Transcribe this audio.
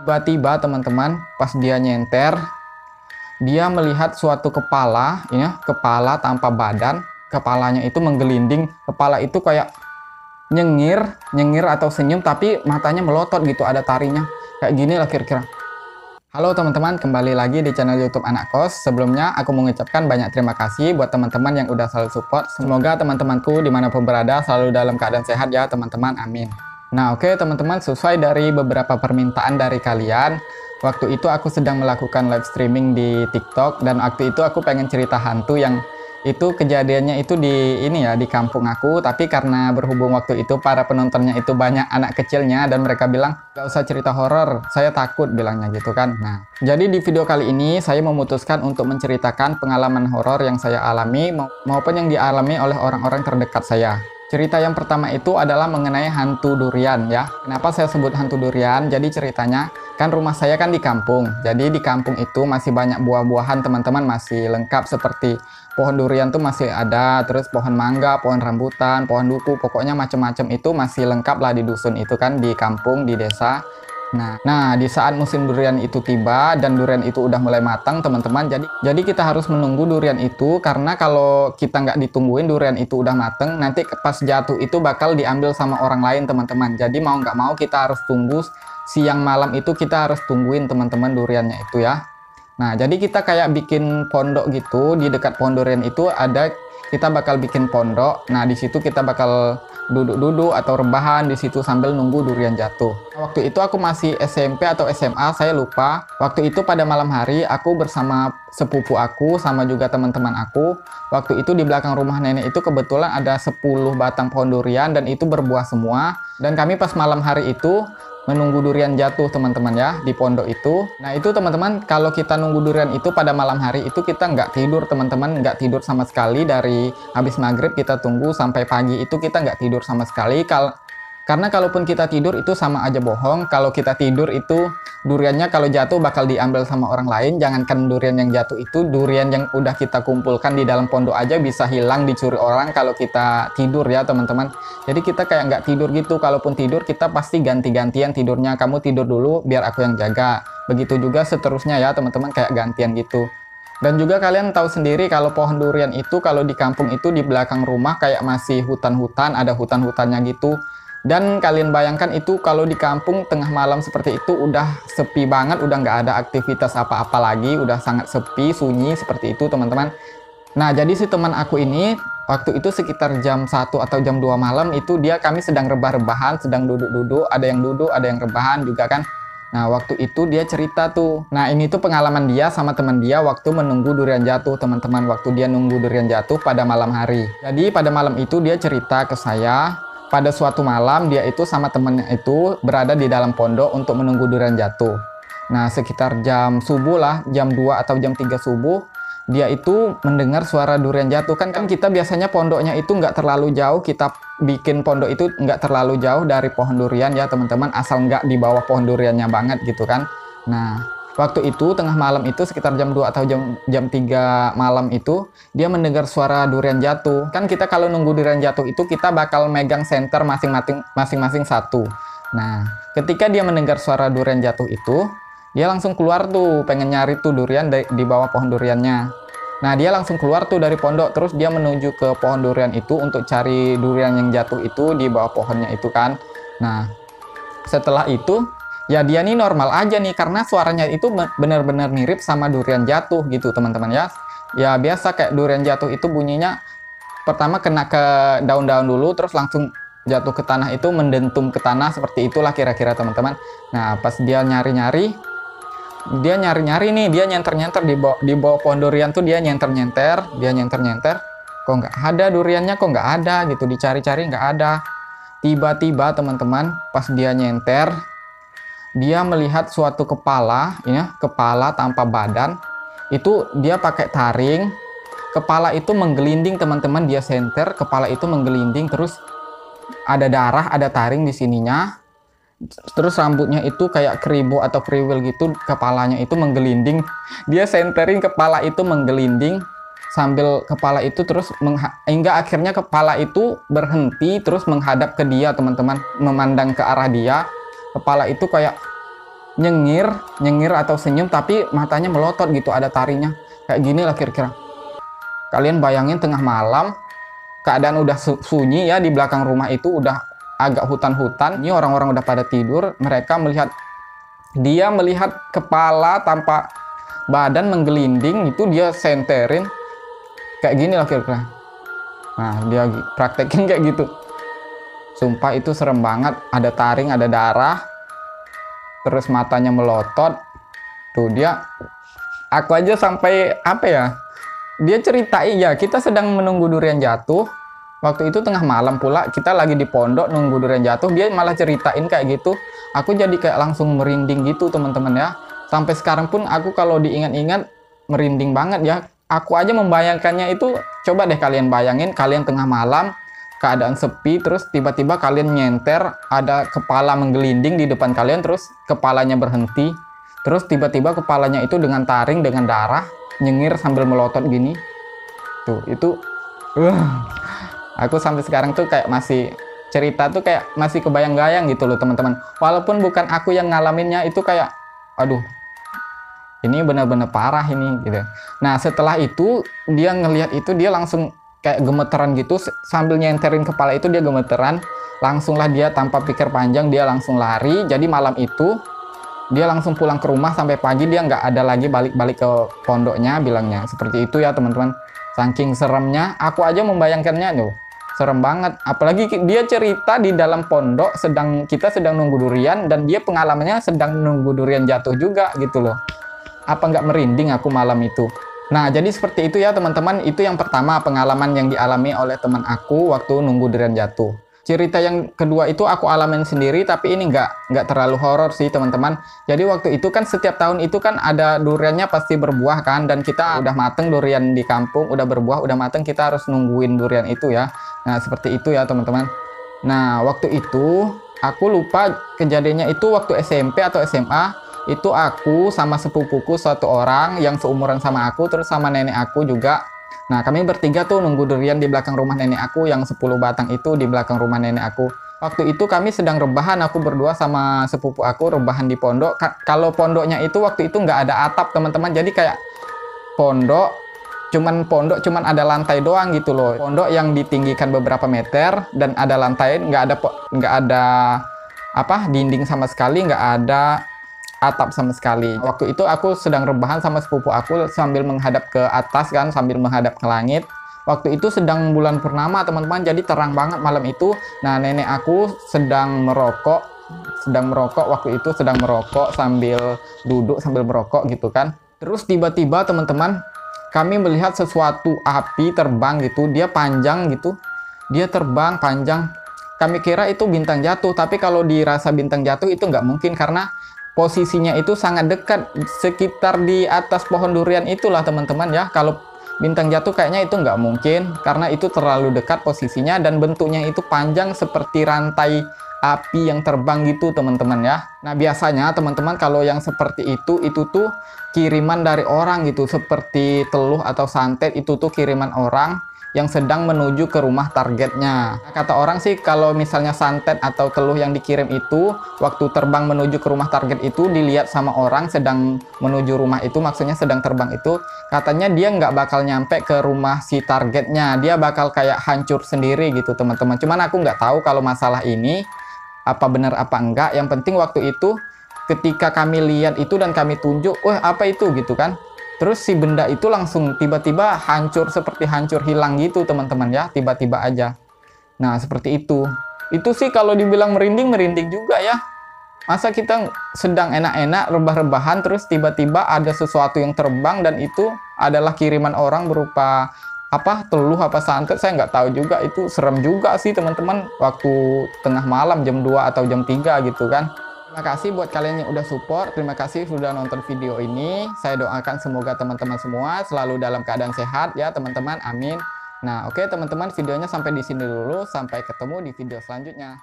Tiba-tiba teman-teman, pas dia nyenter, dia melihat suatu kepala, ya, kepala tanpa badan. Kepalanya itu menggelinding, kepala itu kayak nyengir atau senyum, tapi matanya melotot gitu, ada tarinya. Kayak gini lah kira-kira. Halo teman-teman, kembali lagi di channel YouTube Anak Kos. Sebelumnya aku mengucapkan banyak terima kasih buat teman-teman yang udah selalu support. Semoga teman-temanku dimanapun berada selalu dalam keadaan sehat ya teman-teman, amin. Nah oke teman-teman, sesuai dari beberapa permintaan dari kalian, waktu itu aku sedang melakukan live streaming di TikTok, dan waktu itu aku pengen cerita hantu yang itu kejadiannya itu di kampung aku, tapi karena berhubung waktu itu para penontonnya itu banyak anak kecilnya dan mereka bilang gak usah cerita horor, saya takut bilangnya gitu kan. Nah, jadi di video kali ini saya memutuskan untuk menceritakan pengalaman horor yang saya alami maupun yang dialami oleh orang-orang terdekat saya. Cerita yang pertama itu adalah mengenai hantu durian ya. Kenapa saya sebut hantu durian? Jadi ceritanya kan rumah saya kan di kampung. Jadi di kampung itu masih banyak buah-buahan teman-teman, masih lengkap seperti pohon durian tuh masih ada, terus pohon mangga, pohon rambutan, pohon duku, pokoknya macam-macam itu masih lengkap lah di dusun itu kan, di kampung, di desa. Nah, di saat musim durian itu tiba dan durian itu udah mulai matang teman-teman, jadi kita harus menunggu durian itu, karena kalau kita nggak ditungguin durian itu udah mateng, nanti pas jatuh itu bakal diambil sama orang lain teman-teman. Jadi mau nggak mau kita harus tunggu, siang malam itu kita harus tungguin teman-teman duriannya itu ya. Nah, jadi kita kayak bikin pondok gitu, di dekat pohon durian itu kita bakal bikin pondok. Nah, di situ kita bakal duduk-duduk atau rebahan di situ sambil nunggu durian jatuh. Waktu itu aku masih SMP atau SMA, saya lupa. Waktu itu pada malam hari aku bersama sepupu aku sama juga teman-teman aku. Waktu itu di belakang rumah nenek itu kebetulan ada 10 batang pohon durian dan itu berbuah semua. Dan kami pas malam hari itu menunggu durian jatuh teman-teman ya, di pondok itu. Nah itu teman-teman, kalau kita nunggu durian itu pada malam hari itu kita nggak tidur teman-teman, nggak tidur sama sekali. Dari habis maghrib kita tunggu sampai pagi itu kita nggak tidur sama sekali. Karena kalaupun kita tidur itu sama aja bohong. Kalau kita tidur itu duriannya kalau jatuh bakal diambil sama orang lain. Jangankan durian yang jatuh, itu durian yang udah kita kumpulkan di dalam pondok aja bisa hilang, dicuri orang kalau kita tidur ya teman-teman. Jadi kita kayak nggak tidur gitu. Kalaupun tidur kita pasti ganti-gantian tidurnya. Kamu tidur dulu biar aku yang jaga. Begitu juga seterusnya ya teman-teman, kayak gantian gitu. Dan juga kalian tahu sendiri kalau pohon durian itu kalau di kampung itu di belakang rumah kayak masih hutan-hutan, ada hutan-hutannya gitu. Dan kalian bayangkan itu kalau di kampung tengah malam seperti itu udah sepi banget, udah nggak ada aktivitas apa-apa lagi, udah sangat sepi, sunyi seperti itu teman-teman. Nah jadi si teman aku ini waktu itu sekitar jam 1 atau jam 2 malam itu kami sedang rebah-rebahan, sedang duduk-duduk, ada yang rebahan juga kan. Nah waktu itu dia cerita tuh. Nah ini tuh pengalaman dia sama teman dia waktu menunggu durian jatuh teman-teman, waktu dia nunggu durian jatuh pada malam hari. Jadi pada malam itu dia cerita ke saya, pada suatu malam dia itu sama temennya itu berada di dalam pondok untuk menunggu durian jatuh. Nah sekitar jam subuh lah, jam 2 atau jam 3 subuh, dia itu mendengar suara durian jatuh. Kan kita biasanya pondoknya itu nggak terlalu jauh, kita bikin pondok itu nggak terlalu jauh dari pohon durian ya teman-teman, asal nggak di bawah pohon duriannya banget gitu kan. Nah waktu itu tengah malam itu sekitar jam 2 atau jam 3 malam itu dia mendengar suara durian jatuh. Kan kita kalau nunggu durian jatuh itu kita bakal megang senter masing-masing satu. Nah ketika dia mendengar suara durian jatuh itu, dia langsung keluar tuh pengen nyari tuh durian di bawah pohon duriannya. Nah dia langsung keluar tuh dari pondok, terus dia menuju ke pohon durian itu untuk cari durian yang jatuh itu di bawah pohonnya itu kan. Nah setelah itu ya dia nih normal aja nih, karena suaranya itu benar-benar mirip sama durian jatuh gitu teman-teman ya. Ya biasa kayak durian jatuh itu bunyinya pertama kena ke daun-daun dulu, terus langsung jatuh ke tanah, itu mendentum ke tanah, seperti itulah kira-kira teman-teman. Nah pas dia nyari-nyari nih, dia nyenter-nyenter di bawah pohon durian tuh, dia nyenter-nyenter, kok nggak ada duriannya, kok nggak ada gitu, dicari-cari nggak ada. Tiba-tiba teman-teman pas dia nyenter, dia melihat suatu kepala, ya, kepala tanpa badan. Itu dia pakai taring, kepala itu menggelinding teman-teman, dia senter, kepala itu menggelinding, terus ada darah, ada taring di sininya. Terus rambutnya itu kayak keribu atau kriwil gitu, kepalanya itu menggelinding. Dia senterin kepala itu menggelinding sambil kepala itu terus hingga akhirnya kepala itu berhenti terus menghadap ke dia teman-teman, memandang ke arah dia. Kepala itu kayak nyengir atau senyum, tapi matanya melotot gitu, ada taringnya. Kayak gini lah kira-kira. Kalian bayangin tengah malam, keadaan udah sunyi ya, di belakang rumah itu udah agak hutan-hutan. Ini orang-orang udah pada tidur, mereka melihat kepala tanpa badan menggelinding, itu dia senterin. Kayak gini lah kira-kira. Nah, dia praktekin kayak gitu. Sumpah itu serem banget, ada taring, ada darah. Terus matanya melotot. Tuh aku aja sampai apa ya? Dia ceritain ya, kita sedang menunggu durian jatuh. Waktu itu tengah malam pula, kita lagi di pondok nunggu durian jatuh. Dia malah ceritain kayak gitu. Aku jadi kayak langsung merinding gitu teman-teman ya. Sampai sekarang pun aku kalau diingat-ingat merinding banget ya. Aku aja membayangkannya itu, coba deh kalian bayangin, kalian tengah malam, keadaan sepi, terus tiba-tiba kalian nyenter, ada kepala menggelinding di depan kalian, terus kepalanya berhenti. Terus tiba-tiba kepalanya itu dengan taring, dengan darah, nyengir sambil melotot gini. Tuh, itu aku sampai sekarang tuh kayak masih cerita tuh kayak masih kebayang-bayang gitu loh teman-teman. Walaupun bukan aku yang ngalaminnya, itu kayak aduh, ini benar-benar parah ini gitu. Nah, setelah itu dia ngelihat itu, dia langsung kayak gemeteran gitu, sambil nyenterin kepala itu dia gemeteran. Langsunglah dia tanpa pikir panjang, dia langsung lari. Jadi malam itu dia langsung pulang ke rumah, sampai pagi dia nggak ada lagi balik-balik ke pondoknya, bilangnya seperti itu ya teman-teman. Saking seremnya, aku aja membayangkannya tuh serem banget. Apalagi dia cerita di dalam pondok, kita sedang nunggu durian, dan dia pengalamannya sedang nunggu durian jatuh juga gitu loh. Apa nggak merinding aku malam itu? Nah, jadi seperti itu ya teman-teman. Itu yang pertama, pengalaman yang dialami oleh teman aku waktu nunggu durian jatuh. Cerita yang kedua itu aku alamin sendiri, tapi ini nggak terlalu horor sih teman-teman. Jadi waktu itu kan setiap tahun itu kan ada duriannya pasti berbuah kan, dan kita udah mateng durian di kampung, udah berbuah, udah mateng, kita harus nungguin durian itu ya. Nah, seperti itu ya teman-teman. Nah, waktu itu aku lupa kejadiannya itu waktu SMP atau SMA. Itu aku sama sepupuku satu orang yang seumuran sama aku, terus sama nenek aku juga. Nah, kami bertiga tuh nunggu durian di belakang rumah nenek aku, yang 10 batang itu di belakang rumah nenek aku. Waktu itu kami sedang rebahan, aku berdua sama sepupu aku rebahan di pondok. Kalau pondoknya itu waktu itu nggak ada atap teman-teman, jadi kayak pondok cuman ada lantai doang gitu loh. Pondok yang ditinggikan beberapa meter dan ada lantai, nggak ada dinding sama sekali, nggak ada atap sama sekali. Waktu itu aku sedang rebahan sama sepupu aku sambil menghadap ke atas kan, sambil menghadap ke langit. Waktu itu sedang bulan purnama teman-teman, jadi terang banget malam itu. Nah, nenek aku sedang merokok waktu itu, sedang merokok sambil duduk sambil merokok gitu kan. Terus tiba-tiba teman-teman, kami melihat sesuatu api terbang gitu, dia panjang gitu, dia terbang panjang. Kami kira itu bintang jatuh, tapi kalau dirasa bintang jatuh itu nggak mungkin, karena posisinya itu sangat dekat, sekitar di atas pohon durian itulah teman-teman ya. Kalau bintang jatuh kayaknya itu nggak mungkin, karena itu terlalu dekat posisinya, dan bentuknya itu panjang seperti rantai api yang terbang gitu teman-teman ya. Nah, biasanya teman-teman kalau yang seperti itu tuh kiriman dari orang gitu, seperti teluh atau santet, itu tuh kiriman orang yang sedang menuju ke rumah targetnya. Nah, kata orang sih kalau misalnya santet atau teluh yang dikirim itu waktu terbang menuju ke rumah target itu dilihat sama orang sedang menuju rumah itu, maksudnya sedang terbang itu, katanya dia nggak bakal nyampe ke rumah si targetnya, dia bakal kayak hancur sendiri gitu teman-teman. Cuman aku nggak tahu kalau masalah ini apa benar apa enggak. Yang penting waktu itu ketika kami lihat itu dan kami tunjuk, apa itu gitu kan. Terus si benda itu langsung tiba-tiba hancur, seperti hancur hilang gitu teman-teman ya, tiba-tiba aja. Nah, seperti itu. Itu sih kalau dibilang merinding, merinding juga ya. Masa kita sedang enak-enak rebah-rebahan, terus tiba-tiba ada sesuatu yang terbang, dan itu adalah kiriman orang berupa teluh santet, saya nggak tahu juga. Itu serem juga sih teman-teman, waktu tengah malam jam 2 atau jam 3 gitu kan. Terima kasih buat kalian yang udah support. Terima kasih sudah nonton video ini. Saya doakan semoga teman-teman semua selalu dalam keadaan sehat ya teman-teman. Amin. Nah, oke teman-teman, videonya sampai di sini dulu. Sampai ketemu di video selanjutnya.